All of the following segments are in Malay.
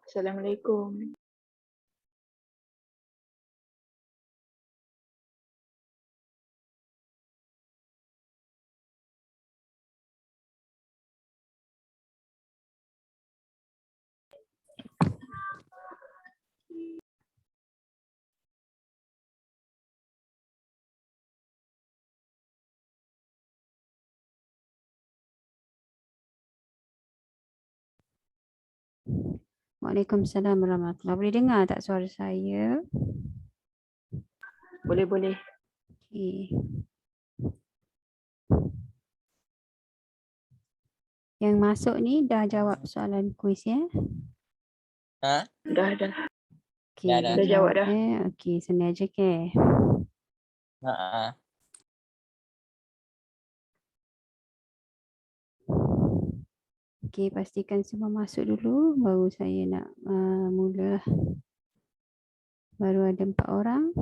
Assalamualaikum. Waalaikumsalam warahmatullahi. Boleh dengar tak suara saya? Boleh. Okey. Yang masuk ni dah jawab soalan kuis ya? Dah. Okey, Dah Dah jawab dah. Okey, sini aja ke. Okey, pastikan semua masuk dulu baru saya nak mula. Baru ada 4 orang.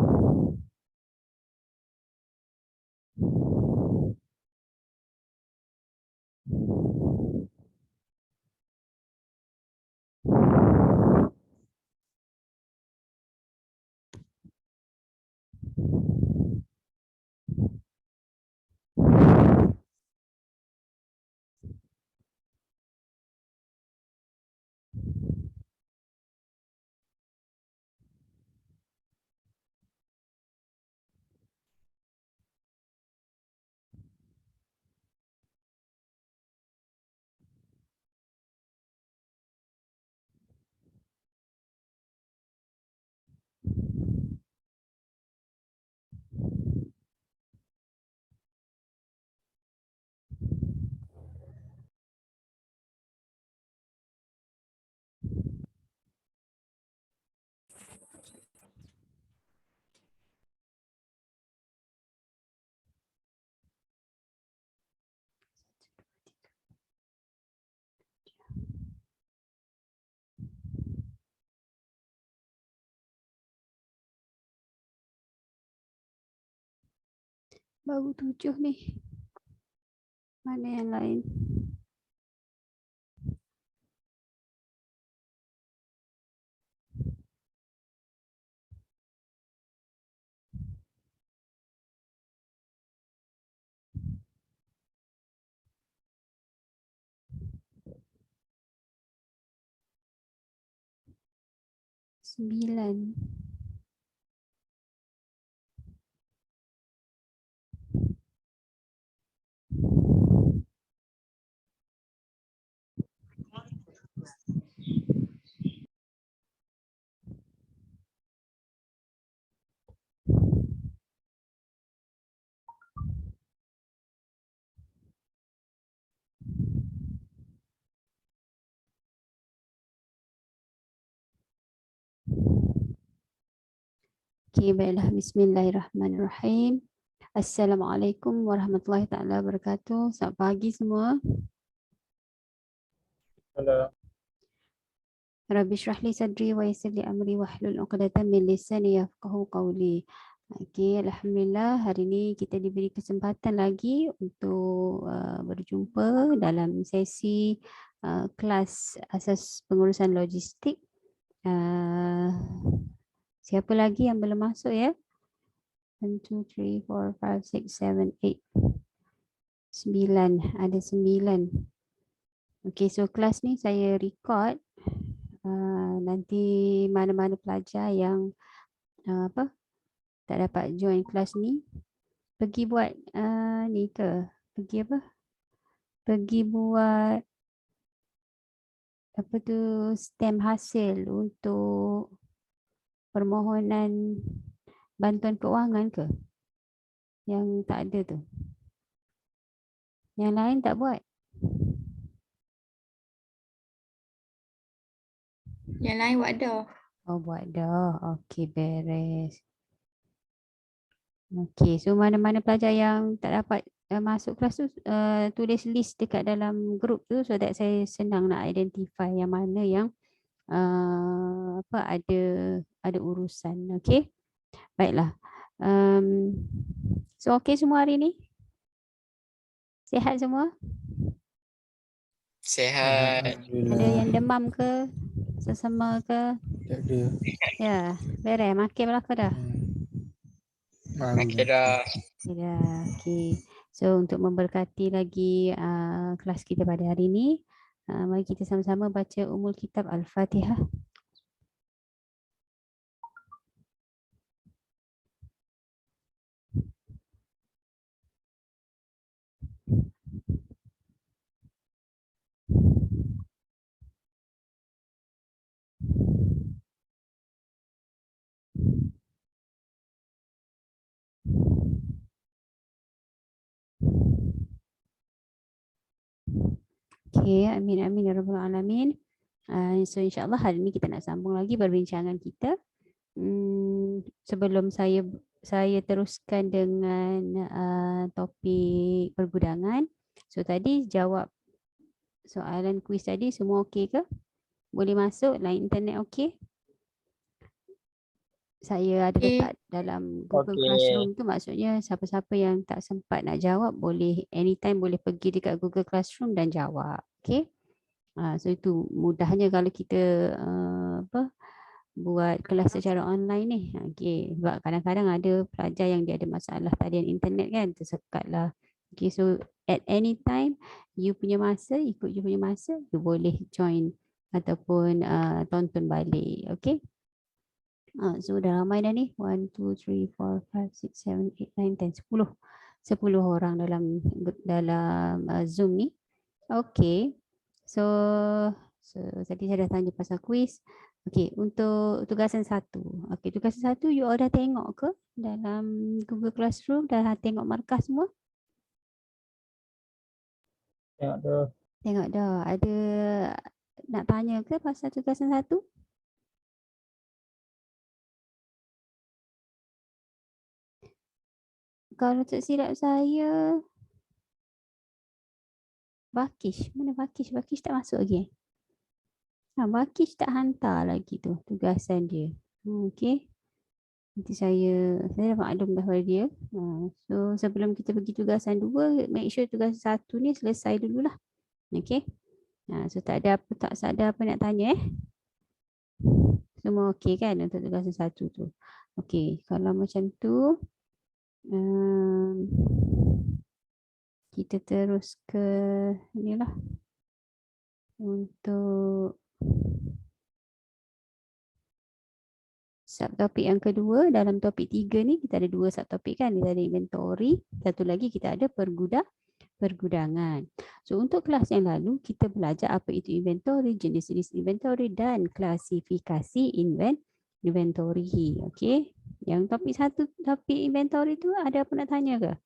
Baru 7 ni. Mana yang lain? Sembilan. Okey, baiklah. Bismillahirrahmanirrahim. Assalamualaikum warahmatullahi taala wabarakatuh. Selamat pagi semua. Halo. Rabbi shrah li sadri wa yassir li amri wahlul 'uqdatam min lisani yafqahu qawli. Okey, alhamdulillah hari ini kita diberi kesempatan lagi untuk berjumpa dalam sesi kelas asas pengurusan logistik. Siapa lagi yang belum masuk ya? 1, 2, 3, 4, 5, 6, 7, 8. 9. Ada 9. Okey, so kelas ni saya record. Nanti mana-mana pelajar yang tak dapat join kelas ni pergi buat ni ke? Pergi buat apa tu, stem hasil untuk permohonan bantuan keuangan ke? Yang tak ada tu. Yang lain tak buat? Yang lain buat dah. Oh, buat dah. Okey, beres. Okey, so mana-mana pelajar yang tak dapat masuk kelas tu, tulis list dekat dalam grup tu so that saya senang nak identify yang mana yang ada urusan. Okey. Baiklah. So okey semua hari ni? Sihat semua? Sehat. Ada yang demam ke? sesama ke? Tak ada. Ya, beres. Makan belakang dah. Baru Okey dah. Okay dah. Okay. So untuk memberkati lagi kelas kita pada hari ini, mari kita sama-sama baca Ummul Kitab Al-Fatihah. Okay, amin amin ya rabbal alamin. So insyaAllah hari ini kita nak sambung lagi perbincangan kita. Sebelum saya teruskan dengan topik pergudangan. So tadi jawab soalan kuis tadi semua okey ke? Boleh masuk line internet okey? Saya ada Okey. letak dalam Google Okey. Classroom tu, maksudnya siapa-siapa yang tak sempat nak jawab boleh anytime boleh pergi dekat Google Classroom dan jawab. Okey. So itu mudahnya kalau kita buat kelas secara online ni. Okey, sebab kadang-kadang ada pelajar yang dia ada masalah talian internet kan, tersekat lah. Okey, so at any time you punya masa, ikut you punya masa, you boleh join ataupun tonton balik. Okey. So dah ramai dah ni. 1, 2, 3, 4, 5, 6, 7, 8, 9, 10, 10. 10 orang dalam Zoom ni. Okey. So tadi saya dah tanya pasal kuis. Okey, untuk tugasan 1. Okey, tugasan 1 you all dah tengok ke dalam Google Classroom? Dah tengok markah semua? Tengok tu. Tengok dah. Ada nak tanya ke pasal tugasan 1? Kalau tak silap saya, Bakish. Mana Bakish? Bakish tak masuk lagi. Bakish tak hantar lagi tu tugasan dia. Okey. Nanti saya dah maklum dah pada dia. So sebelum kita pergi tugasan 2, make sure tugasan 1 ni selesai dululah. Okey. So tak ada apa nak tanya Semua okey kan untuk tugasan 1 tu. Okey, kalau macam tu kita terus ke inilah untuk subtopik yang kedua. Dalam topik 3 ni kita ada 2 subtopik kan. Kita ada inventory, satu lagi kita ada pergudangan. So untuk kelas yang lalu kita belajar apa itu inventory, jenis-jenis inventory dan klasifikasi inventory. Okey. Yang topik 1, topik inventory tu ada apa nak tanya ke?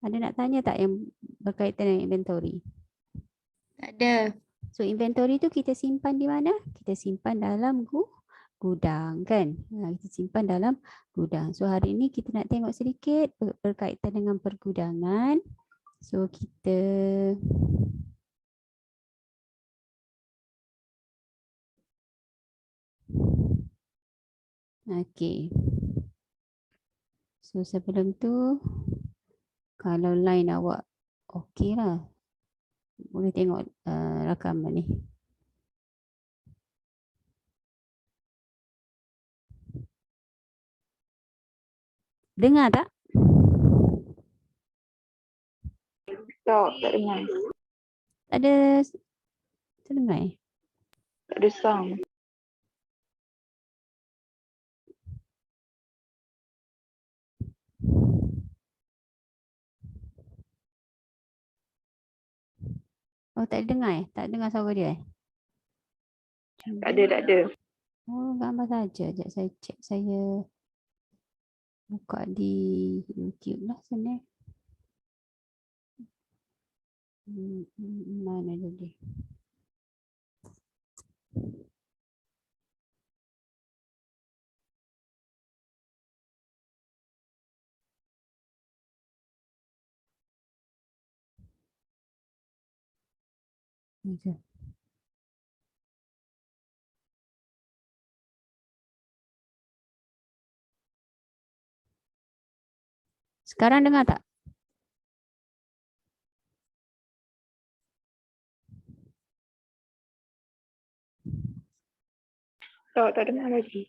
Ada nak tanya tak yang berkaitan dengan inventory? Tak ada. So inventory tu kita simpan di mana? Kita simpan dalam gudang kan. Kita simpan dalam gudang. So hari ini kita nak tengok sedikit berkaitan dengan pergudangan. So kita okey. So sebelum tu kalau line awak okey lah. Boleh tengok rakaman ni. Dengar tak? Tak dengar. Tak ada terdengar Tak ada sound. Oh tak dengar Tak dengar suara dia Tak ada. Oh gambar saja. Sekejap saya cek, saya buka di YouTube lah sana. Mana jadi? Ni. Sekarang dengar tak? Tak dengar lagi.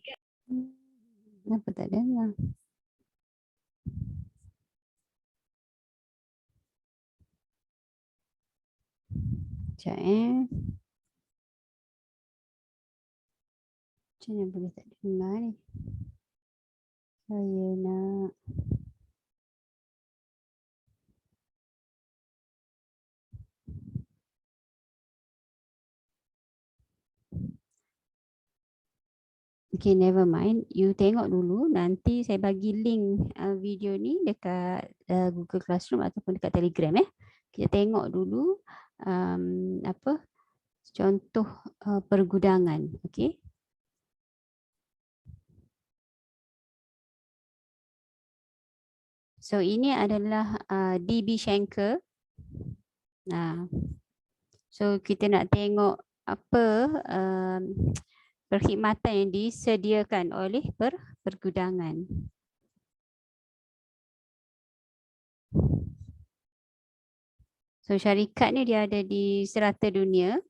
Kenapa tak dengar? Sekejap Macam mana boleh tak dengar ni? Saya nak Okay, never mind. You tengok dulu. Nanti saya bagi link video ni dekat Google Classroom ataupun dekat Telegram. Kita tengok dulu apa contoh pergudangan. Okay. So ini adalah DB Schenker. Nah, so kita nak tengok apa perkhidmatan yang disediakan oleh pergudangan. So syarikat ni dia ada di serata dunia.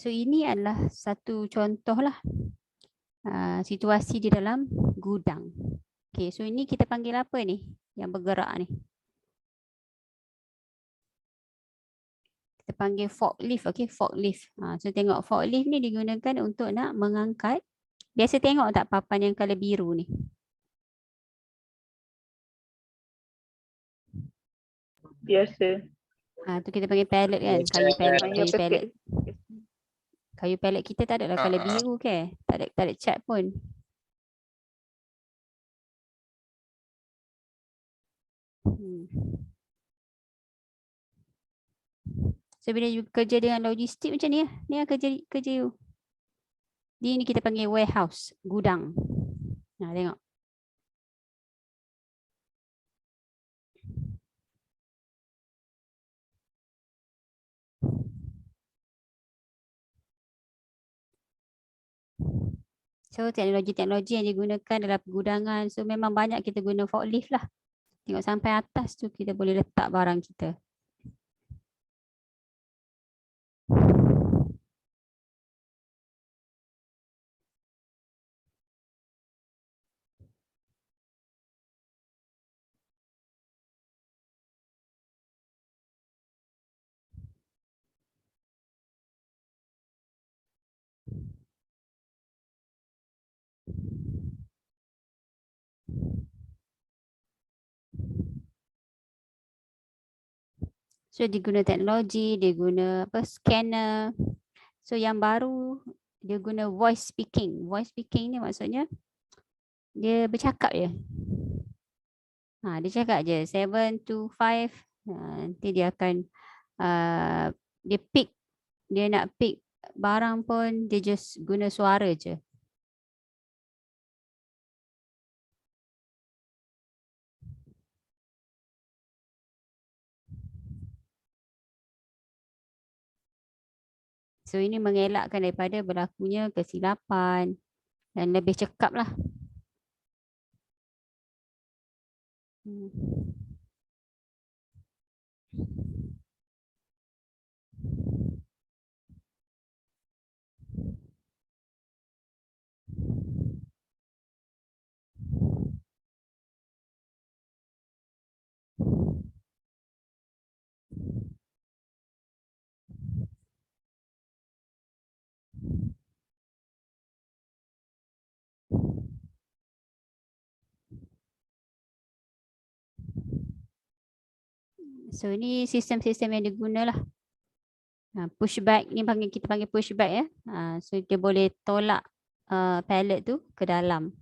So ini adalah satu contoh lah situasi di dalam gudang. Okay, so ini kita panggil apa ni yang bergerak ni? Kita panggil forklift. Okay, forklift. So tengok forklift ni digunakan untuk nak mengangkat. Biasa tengok tak papan yang colour biru ni? Biasa. Tu kita panggil pallet kan, kayu pallet, kayu Pakai pallet. Kayu pallet kita tak ada lah colour biru ke? Tak ada cat pun. So bila you kerja dengan logistik macam ni lah. Ni lah kerja you. Ni kita panggil warehouse, gudang. Nah, tengok. So teknologi-teknologi yang digunakan dalam pergudangan. So memang banyak kita guna forklift lah. Tengok sampai atas tu kita boleh letak barang kita. So dia guna teknologi, dia guna apa scanner. So yang baru dia guna voice speaking. Voice speaking ni maksudnya dia bercakap je. Dia cakap je 725. Nanti dia akan dia pick, dia nak pick barang pun dia just guna suara je. So ini mengelakkan daripada berlakunya kesilapan dan lebih cekap lah. So ini sistem-sistem yang digunalah. Pushback ni kita panggil pushback ya. So dia boleh tolak pallet tu ke dalam.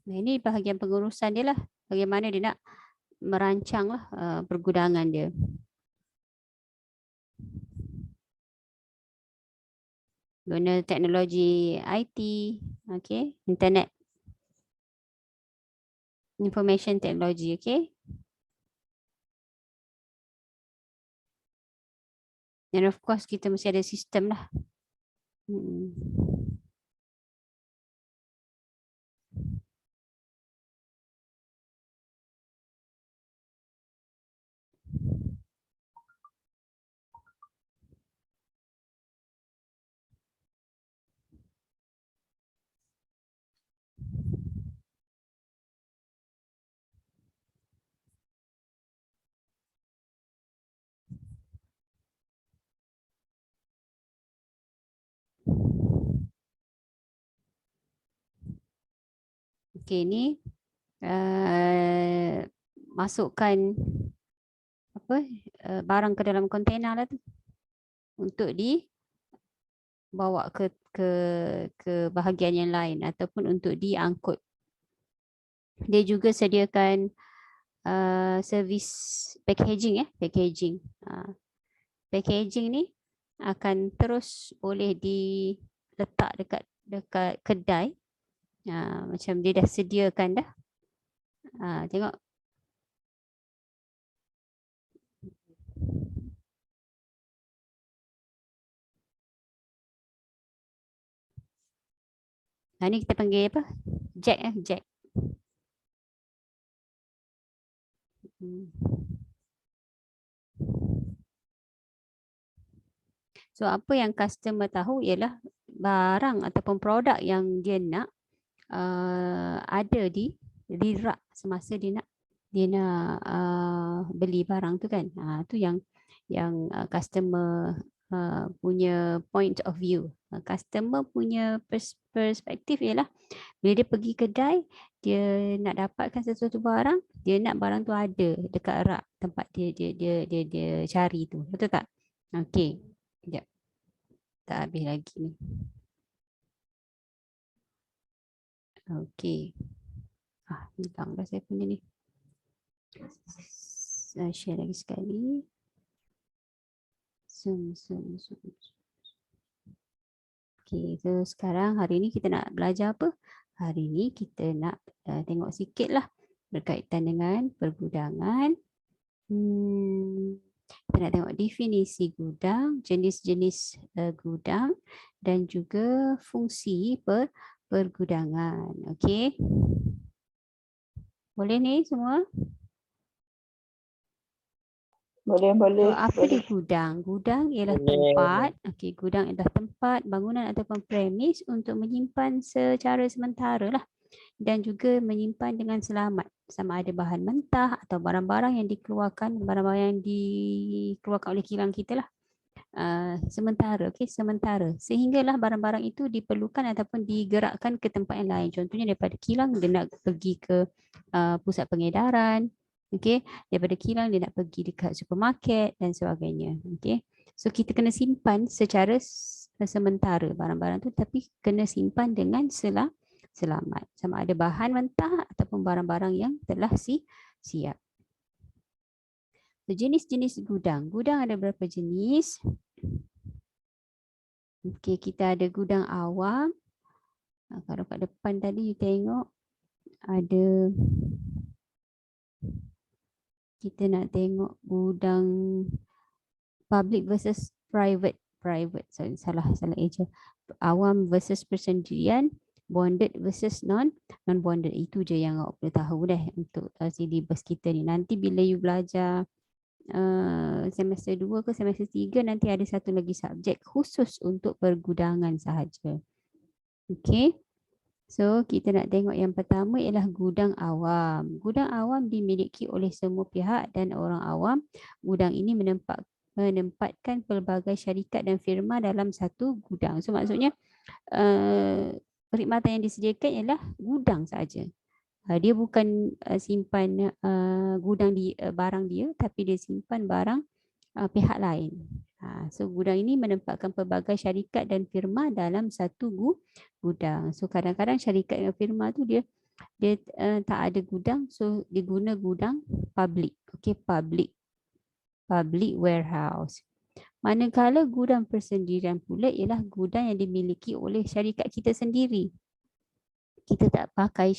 Nah, ini bahagian pengurusan dia lah. Bagaimana dia nak merancang lah pergudangan dia. Guna teknologi IT, okay, internet, information technology, okay. And of course kita mesti ada sistem lah. Okay, ni masukkan apa barang ke dalam kontainer lah tu untuk dibawa ke bahagian yang lain ataupun untuk diangkut. Dia juga sediakan servis packaging packaging. Packaging ni akan terus boleh diletak dekat kedai. Macam dia dah sediakan dah. Tengok. Ni kita panggil apa? Jack jack. So apa yang customer tahu ialah barang ataupun produk yang dia nak ada di rak semasa dia nak beli barang tu kan. Tu yang customer punya point of view. Customer punya perspektif ialah bila dia pergi kedai, dia nak dapatkan sesuatu barang, dia nak barang tu ada dekat rak tempat dia cari tu. Betul tak? Okey. Sekejap. Tak habis lagi ni. Okey. Hilang dah saya punya ni. Saya share lagi sekali. Zoom. Okey, so sekarang hari ni kita nak belajar apa? Hari ni kita nak tengok sikit lah berkaitan dengan pergudangan. Kita nak tengok definisi gudang, jenis-jenis gudang dan juga fungsi pergudangan. Okey. Boleh ni semua? Boleh. So, apa dia gudang? Gudang ialah tempat, gudang adalah tempat, bangunan ataupun premis untuk menyimpan secara sementara lah dan juga menyimpan dengan selamat, sama ada bahan mentah atau barang-barang yang dikeluarkan oleh kilang kita lah. Sementara, sementara. Sehinggalah barang-barang itu diperlukan ataupun digerakkan ke tempat yang lain. Contohnya daripada kilang dia nak pergi ke pusat pengedaran. Daripada kilang dia nak pergi dekat supermarket dan sebagainya. So kita kena simpan secara sementara barang-barang tu, tapi kena simpan dengan selamat. Sama ada bahan mentah ataupun barang-barang yang telah siap. So, jenis-jenis gudang. Gudang ada berapa jenis? Kita ada gudang awam. Kalau kat depan tadi you tengok ada, kita nak tengok gudang public versus private. Salah eja. Awam versus persendirian, bonded versus non-bonded. Itu je yang awak perlu tahu dah untuk syllabus kita ni. Nanti bila you belajar semester 2 ke semester 3, nanti ada satu lagi subjek khusus untuk pergudangan sahaja. Okey. So kita nak tengok yang pertama ialah gudang awam. Gudang awam dimiliki oleh semua pihak dan orang awam. Gudang ini menempatkan pelbagai syarikat dan firma dalam satu gudang. So maksudnya perkhidmatan yang disediakan ialah gudang saja. Dia bukan simpan gudang barang dia, tapi dia simpan barang pihak lain. So gudang ini menempatkan pelbagai syarikat dan firma dalam satu gudang. So kadang-kadang syarikat dan firma tu dia tak ada gudang, so dia guna gudang public. Public warehouse. Manakala gudang persendirian pula ialah gudang yang dimiliki oleh syarikat kita sendiri. Kita tak pakai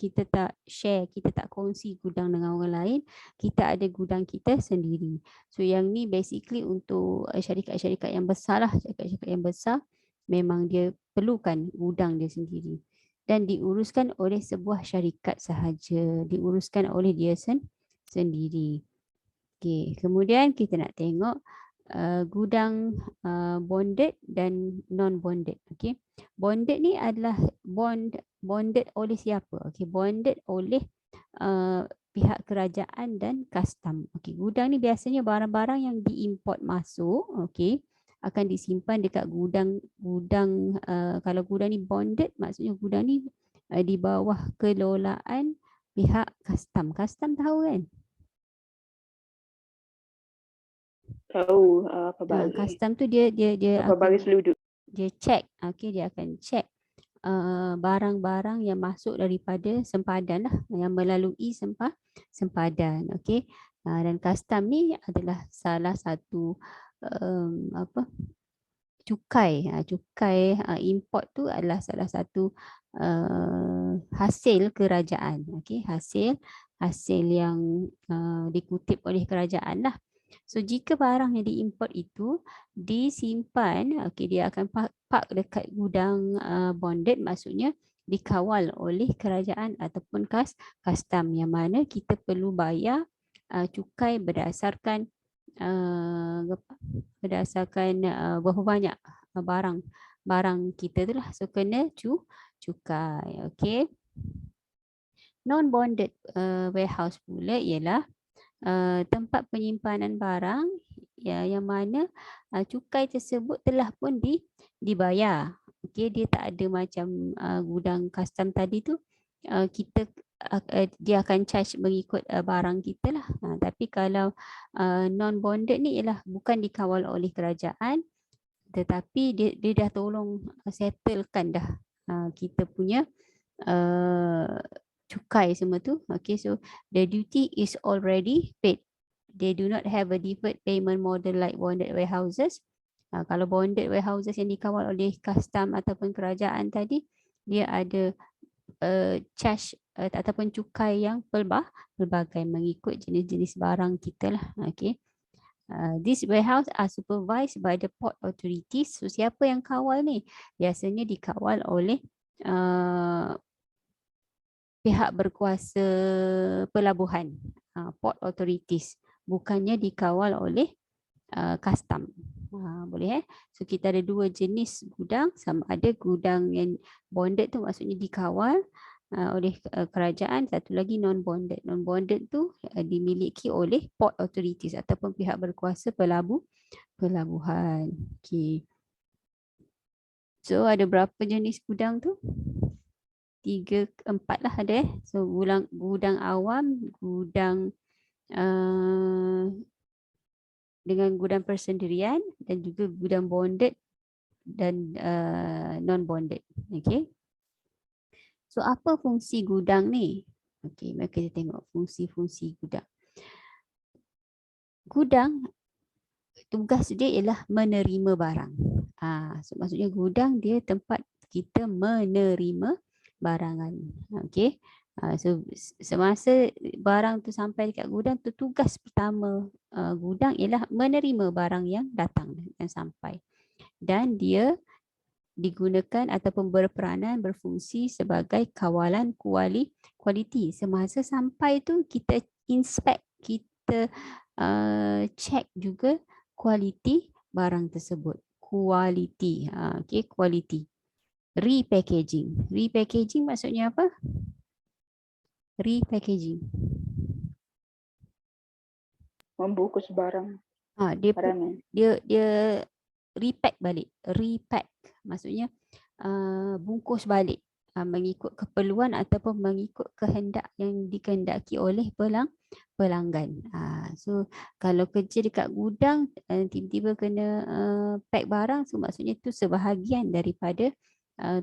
kita tak share, kita tak kongsi gudang dengan orang lain, kita ada gudang kita sendiri. So yang ni basically untuk syarikat-syarikat yang besar lah, syarikat-syarikat yang besar memang dia perlukan gudang dia sendiri dan diuruskan oleh sebuah syarikat sahaja, diuruskan oleh dia sendiri. Okey, kemudian kita nak tengok gudang bonded dan non bonded. Okey, bonded ni adalah bonded oleh siapa? Okey, bonded oleh pihak kerajaan dan custom. Okey, gudang ni biasanya barang-barang yang diimport masuk, okey, akan disimpan dekat gudang kalau gudang ni bonded, maksudnya gudang ni di bawah kelolaan pihak custom. Custom tahu kan? Tahu apa bagi. Custom tu dia Apa bagi seluduk. dia check, okey, dia akan check barang-barang yang masuk daripada sempadan lah, yang melalui sempadan, okey. Dan custom ni adalah salah satu cukai. Cukai import tu adalah salah satu hasil kerajaan, okey, hasil yang dikutip oleh kerajaan lah. So jika barang yang diimport itu disimpan, okey, dia akan park dekat gudang bonded, maksudnya dikawal oleh kerajaan ataupun custom, yang mana kita perlu bayar cukai berdasarkan berapa banyak barang kita tu lah. So kena cukai, okey. Non bonded warehouse pula ialah tempat penyimpanan barang yang mana cukai tersebut telah pun dibayar. Okey, dia tak ada macam gudang custom tadi tu, dia akan charge mengikut barang kita lah. Tapi kalau non bonded ni ialah bukan dikawal oleh kerajaan, tetapi dia dah tolong settlekan dah kita punya cukai semua tu. Okay, so the duty is already paid. They do not have a deferred payment model like bonded warehouses. Kalau bonded warehouses yang dikawal oleh custom ataupun kerajaan tadi, dia ada charge ataupun cukai yang pelbagai mengikut jenis-jenis barang kita lah. Okay. These warehouse are supervised by the port authorities. So siapa yang kawal ni? Biasanya dikawal oleh pihak berkuasa pelabuhan, port authorities, bukannya dikawal oleh custom. Boleh So kita ada dua jenis gudang, sama ada gudang yang bonded tu maksudnya dikawal oleh kerajaan, satu lagi non bonded. Non bonded tu dimiliki oleh port authorities ataupun pihak berkuasa pelabuhan. Okay. So ada berapa jenis gudang tu? 3, 4 lah ada. So gudang awam, gudang dengan gudang persendirian, dan juga gudang bonded dan non bonded. Okay. So apa fungsi gudang ni? Okay, mari kita tengok fungsi-fungsi gudang. Gudang tugas dia ialah menerima barang. So maksudnya gudang dia tempat kita menerima barangan. Okey. So semasa barang tu sampai dekat gudang tu, tugas pertama gudang ialah menerima barang yang datang dan sampai. Dan dia digunakan ataupun berperanan berfungsi sebagai kawalan kualiti. Semasa sampai tu kita inspect, kita check juga kualiti barang tersebut. Kualiti. Okey, kualiti. Repackaging. Repackaging maksudnya apa? Repackaging. Membungkus barang. Dia repack balik. Repack maksudnya bungkus balik mengikut keperluan ataupun mengikut kehendak yang dikehendaki oleh pelanggan. So kalau kerja dekat gudang tiba-tiba kena pack barang, so maksudnya itu sebahagian daripada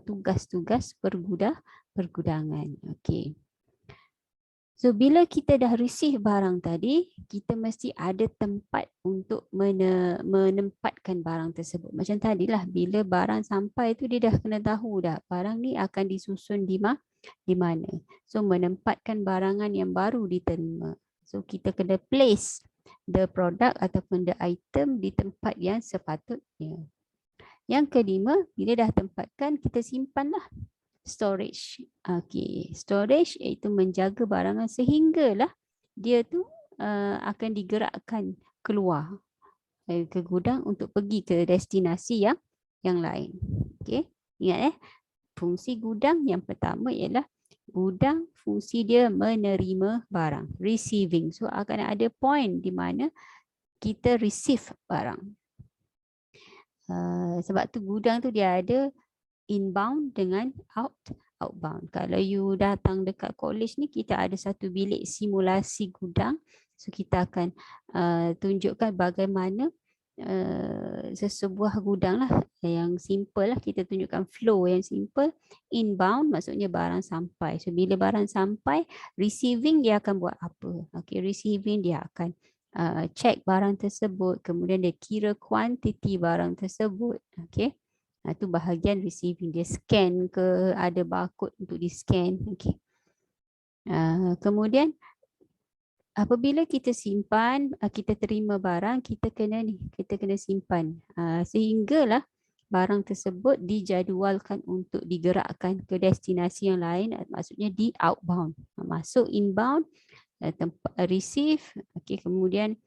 tugas-tugas pergudangan. Okey. So bila kita dah receive barang tadi, kita mesti ada tempat untuk menempatkan barang tersebut. Macam tadilah, bila barang sampai tu dia dah kena tahu dah barang ni akan disusun di di mana. So menempatkan barangan yang baru diterima. So kita kena place the product ataupun the item di tempat yang sepatutnya. Yang kelima, bila dah tempatkan, kita simpanlah. Storage. Okay. Storage iaitu menjaga barangan sehinggalah dia tu akan digerakkan keluar ke gudang untuk pergi ke destinasi yang lain. Okay. Ingat fungsi gudang yang pertama ialah gudang fungsi dia menerima barang. Receiving. So akan ada point di mana kita receive barang. Sebab tu gudang tu dia ada inbound dengan outbound. Kalau you datang dekat college ni, kita ada satu bilik simulasi gudang. So kita akan tunjukkan bagaimana sesebuah gudang lah yang simple lah. Kita tunjukkan flow yang simple. Inbound maksudnya barang sampai. So bila barang sampai, receiving dia akan buat apa? Okay, receiving dia akan check barang tersebut. Kemudian dia kira kuantiti barang tersebut. Okay. Itu bahagian receiving. Dia scan ke, ada barcode untuk di scan. Okay. Kemudian apabila kita simpan, kita terima barang, kita kena simpan sehinggalah barang tersebut dijadualkan untuk digerakkan ke destinasi yang lain, maksudnya di outbound. Masuk inbound, receive, okay, kemudian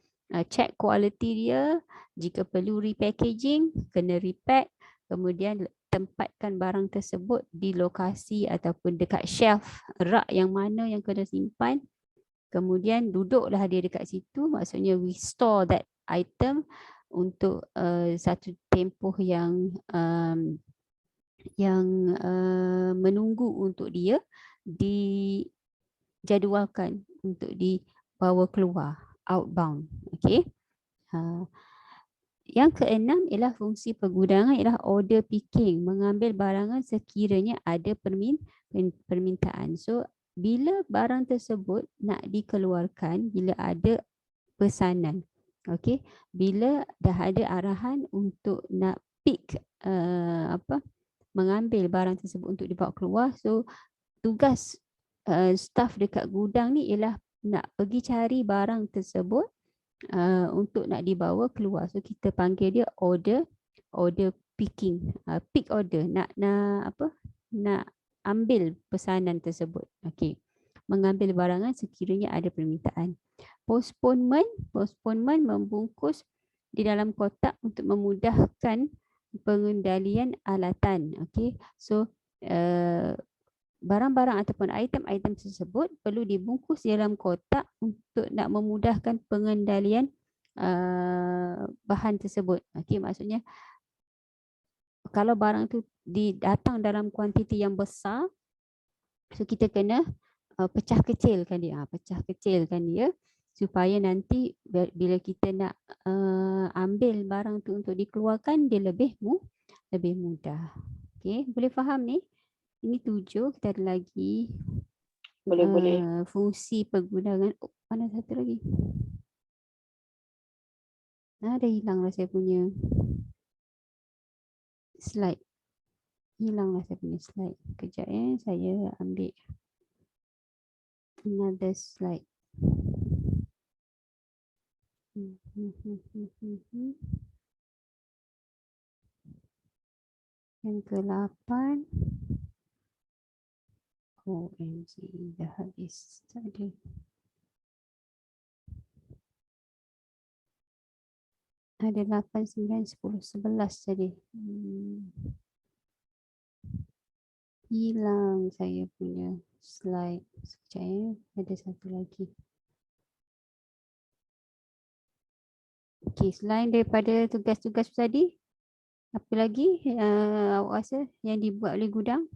check quality dia, jika perlu repackaging, kena repack, kemudian tempatkan barang tersebut di lokasi ataupun dekat shelf rak yang mana yang kena simpan. Kemudian duduklah dia dekat situ, maksudnya we store that item untuk satu tempoh yang menunggu untuk dia dijadualkan untuk dibawa keluar outbound. Okay. Yang keenam ialah fungsi pergudangan ialah order picking, mengambil barangan sekiranya ada permintaan. So bila barang tersebut nak dikeluarkan, bila ada pesanan, okey, bila dah ada arahan untuk nak pick mengambil barang tersebut untuk dibawa keluar, so tugas staff dekat gudang ni ialah nak pergi cari barang tersebut untuk nak dibawa keluar. So kita panggil dia order picking, pick order, nak ambil pesanan tersebut. Okey, mengambil barangan sekiranya ada permintaan. Postponement membungkus di dalam kotak untuk memudahkan pengendalian alatan. Okey, so barang-barang ataupun item-item tersebut perlu dibungkus dalam kotak untuk nak memudahkan pengendalian bahan tersebut. Okey, maksudnya kalau barang tu datang dalam kuantiti yang besar, so kita kena pecah kecilkan dia supaya nanti bila kita nak ambil barang tu untuk dikeluarkan, dia lebih mudah. Okey, boleh faham ni? Ini 7, kita ada lagi Boleh. fungsi pergudangan. Oh, mana satu lagi? Dah hilanglah saya punya slide. Hilanglah saya punya slide. Kejap saya ambil another slide. Yang ke-8. OMG, dah habis tadi. Ada 8, 9, 10, 11 tadi. Hilang saya punya slide. Sekejap ada satu lagi. Okey, selain daripada tugas-tugas tadi, apa lagi awak rasa yang dibuat oleh gudang?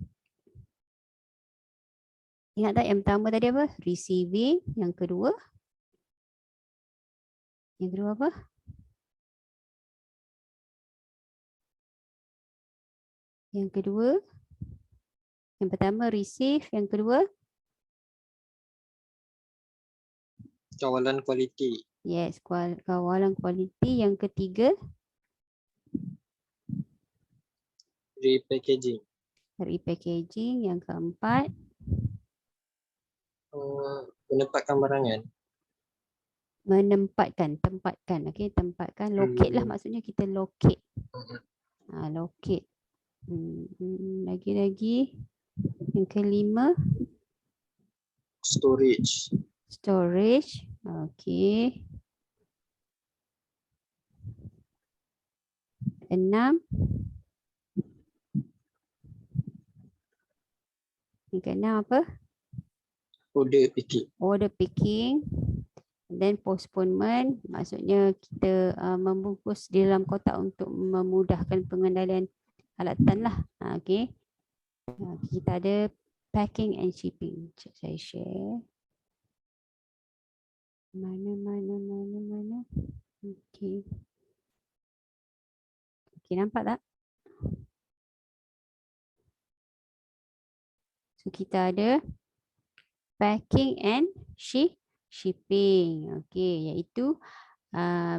Ingat tak yang pertama tadi apa? Receiving. Yang kedua? Apa? Yang kedua? Yang pertama receive. Yang kedua? Kawalan kualiti. Yes, kawalan kualiti. Yang ketiga? Repackaging. Repackaging. Yang keempat? Menempatkan barangan. Tempatkan. Okey, tempatkan. Locate lah, maksudnya kita locate. Locate. Lagi-lagi. Yang kelima, Storage. storage. Okey. 6. Yang keenam apa? Order picking. Order picking. Then postponement, maksudnya kita membungkus di dalam kotak untuk memudahkan pengendalian alatan lah. Okey. Kita ada packing and shipping. Sekejap saya share. Mana. Okey. Okey, nampak tak? So kita ada packing and shipping. Okey, iaitu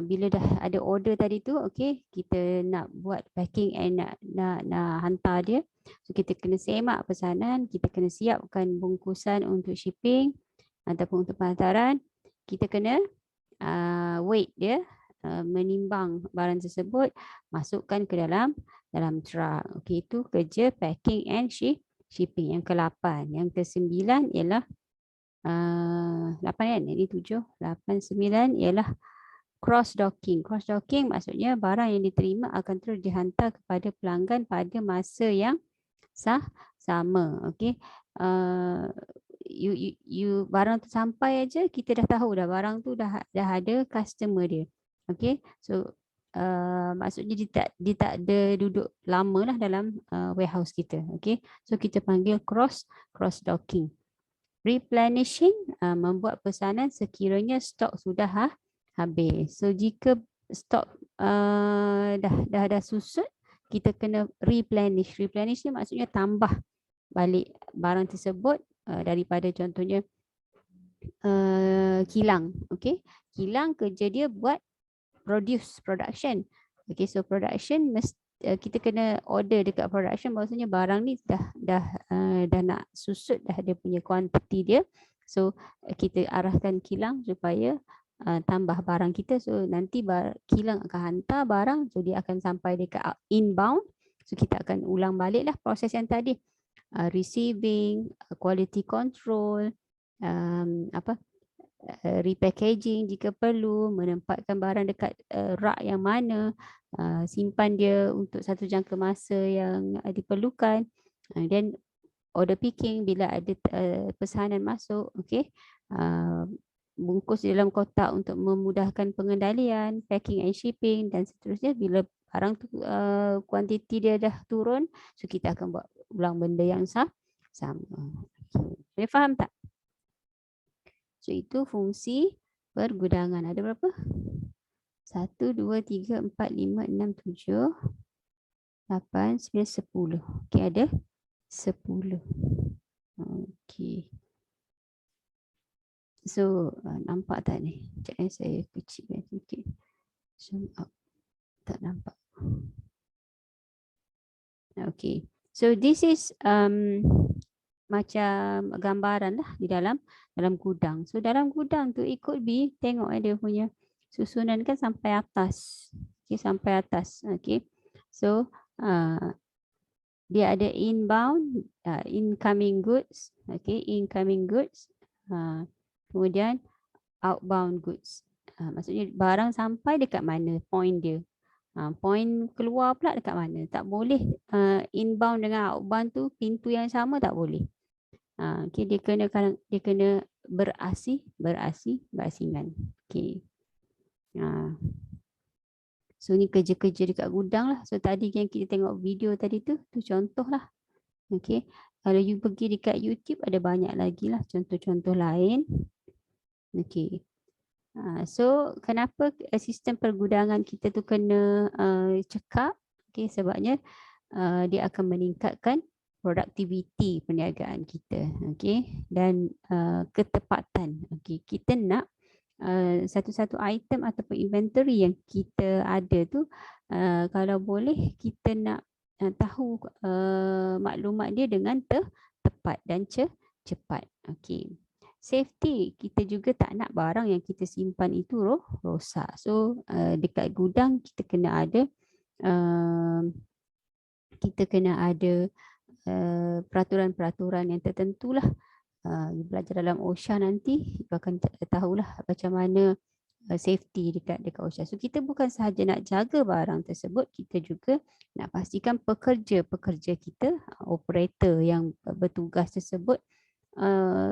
bila dah ada order tadi tu, okey, kita nak buat packing and nak hantar dia. So kita kena semak pesanan, kita kena siapkan bungkusan untuk shipping ataupun untuk penghantaran. Kita kena weight dia, menimbang barang tersebut, masukkan ke dalam truck. Okey, itu kerja packing and shipping. Yang ke-8, yang ke-9 ialah 8 kan? Ini 7, 8, 9 ialah cross docking. Cross docking maksudnya barang yang diterima akan terus dihantar kepada pelanggan pada masa yang sama. Okey. You barang tu sampai aja, kita dah tahu dah barang tu dah ada customer dia. Okey. So maksudnya dia tak ada duduk lama lah dalam warehouse kita. Okey. So kita panggil cross docking. Replenishing, membuat pesanan sekiranya stok sudah habis. So jika stok dah susut, kita kena replenish. Replenish ni maksudnya tambah balik barang tersebut daripada contohnya kilang. Okey, kilang kerja dia buat production. Okey, so production kita kena order dekat production, maksudnya barang ni dah nak susut dah dia punya kuantiti dia. So kita arahkan kilang supaya tambah barang kita. So nanti kilang akan hantar barang, so dia akan sampai dekat inbound. So kita akan ulang balik lah proses yang tadi, receiving, quality control, repackaging jika perlu, menempatkan barang dekat rak yang mana, simpan dia untuk satu jangka masa yang diperlukan, dan order picking bila ada pesanan masuk. Okey, bungkus di dalam kotak untuk memudahkan pengendalian, packing and shipping dan seterusnya. Bila barang tu kuantiti dia dah turun, so kita akan buat ulang benda yang sama. Boleh faham tak? So itu fungsi pergudangan. Ada berapa? 1, 2, 3, 4, 5, 6, 7, 8, 9, 10. Okey, ada 10. Okey. So nampak tak ni? Sekejap saya kecilkan sikit. Zoom up. Tak nampak. Okey. So this is macam gambaran lah di dalam gudang. So dalam gudang tu it could be, tengok dia punya susunan kan sampai atas. Okey, sampai atas. Okey. So dia ada inbound, incoming goods. Okey, incoming goods. Kemudian outbound goods. Maksudnya barang sampai dekat mana, point dia. Point keluar pula dekat mana. Tak boleh inbound dengan outbound tu pintu yang sama, tak boleh. Okay, dia kena berasingan. Okay. So ni kerja-kerja dekat gudang lah. So tadi yang kita tengok video tadi tu contoh lah. Okay. Kalau you pergi dekat YouTube ada banyak lagi lah contoh-contoh lain. Okay. So kenapa sistem pergudangan kita tu kena cekap? Okay, sebabnya dia akan meningkatkan produktiviti perniagaan kita. Okay, dan ketepatan. Okay, kita nak satu-satu item ataupun inventory yang kita ada tu, kalau boleh kita nak tahu maklumat dia dengan tepat dan cepat. Okay. safety, kita juga tak nak barang yang kita simpan itu rosak. So dekat gudang kita kena ada peraturan-peraturan yang tertentu lah. You belajar dalam OSHA nanti, you akan tahulah macam mana safety dekat OSHA. So kita bukan sahaja nak jaga barang tersebut, kita juga nak pastikan pekerja-pekerja kita, operator yang bertugas tersebut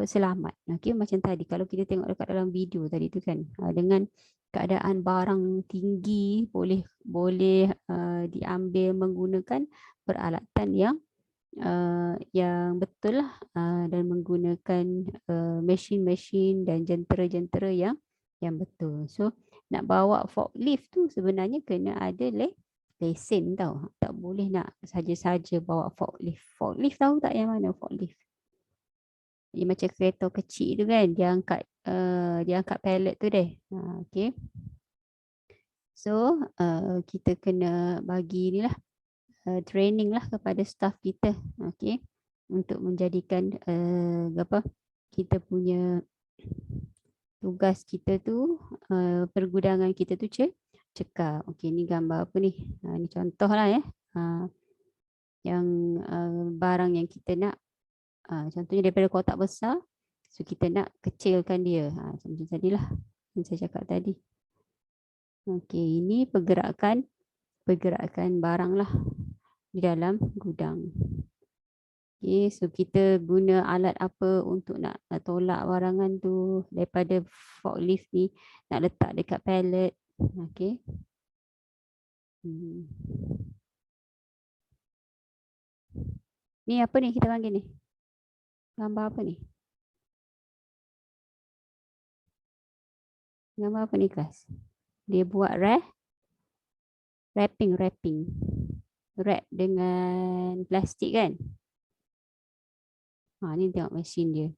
selamat. Okay, macam tadi kalau kita tengok dekat dalam video tadi tu kan, dengan keadaan barang tinggi boleh diambil menggunakan peralatan yang betul lah, dan menggunakan mesin-mesin dan jentera-jentera yang betul. So nak bawa forklift tu sebenarnya kena ada lesen tau. Tak boleh nak saja-saja bawa forklift. Forklift tahu tak yang mana forklift? Dia macam kereta kecil tu kan, dia angkat pallet tu deh. Okay. So kita kena bagi ni lah, training lah kepada staff kita, okay, untuk menjadikan kita punya tugas kita tu, pergudangan kita tu cekal. Okay, ni gambar apa ni? Ni contoh lah ya. Yang barang yang kita nak, contohnya daripada kotak besar, so kita nak kecilkan dia. Macam tadilah yang saya cakap tadi. Okay, ini pergerakan barang lah di dalam gudang. Okay, so kita guna alat apa untuk nak tolak barangan tu daripada forklift ni, nak letak dekat pallet. Okay. Ni apa ni kita panggil ni? Gambar apa ni? Gambar apa ni kelas? Dia buat wrapping. Wrap dengan plastik kan? Ni tengok mesin dia.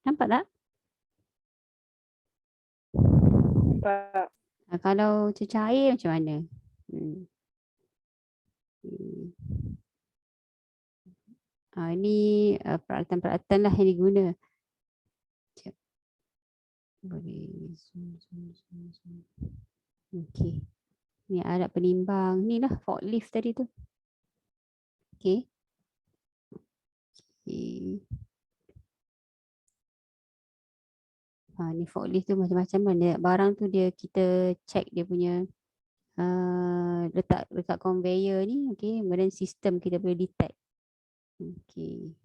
Nampak tak? Nampak. Kalau cecair macam mana? Ini peralatan-peralatan lah yang diguna. Boleh zoom. Okey. Ni alat penimbang. Ni lah forklift tadi tu. Okey. Ni forklift tu macam-macam mana. Barang tu kita check dia punya letak dekat conveyor ni. Okey. Kemudian sistem kita boleh detect. Okey.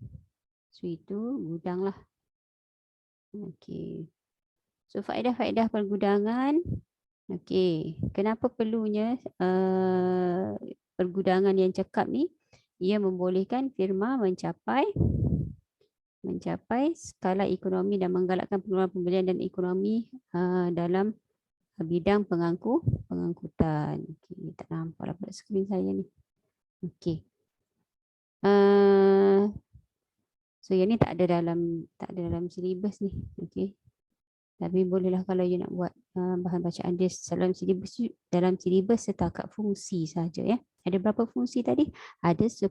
So itu gudang lah. Okey. So faedah-faedah pergudangan. Okey, kenapa perlunya pergudangan yang cekap ni? Ia membolehkan firma mencapai skala ekonomi dan menggalakkan pengeluaran pembelian dan ekonomi dalam bidang pengangkutan. Okey, tak nampak dapat skrin saya ni. Okey. So yang ni tak ada dalam silibus ni. Okey. Tapi bolehlah kalau you nak buat bahan bacaan dia dalam silibus setakat fungsi saja ya. Ada berapa fungsi tadi? Ada 10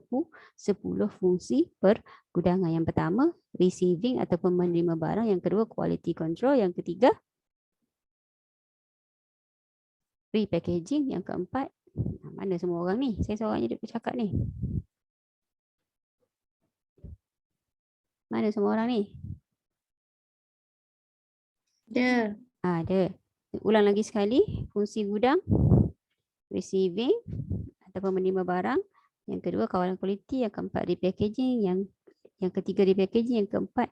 fungsi pergudangan. Yang pertama, receiving ataupun menerima barang. Yang kedua, quality control. Yang ketiga, repackaging. Yang keempat, mana semua orang ni? Saya seorang je dia cakap ni. Mana semua orang ni? Ada. Ada. Ulang lagi sekali. Fungsi gudang, receiving ataupun menerima barang. Yang kedua, kawalan kualiti. Yang keempat, repackaging. Yang ketiga, repackaging. Yang keempat,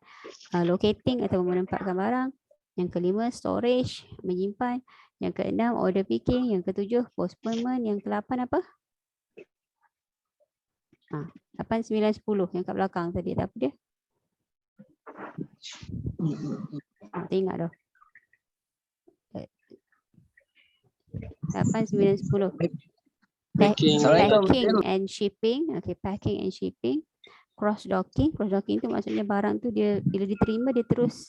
locating ataupun menempatkan barang. Yang kelima, storage, menyimpan. Yang keenam, order picking. Yang ketujuh, postponement. Yang ke-8 apa? 8, 9, 10. Yang kat belakang tadi. Apa dia? Tak ingat dah. 8, 9, 10. Packing and shipping. Okay, packing and shipping. Cross docking. Cross docking tu maksudnya barang tu dia bila diterima dia terus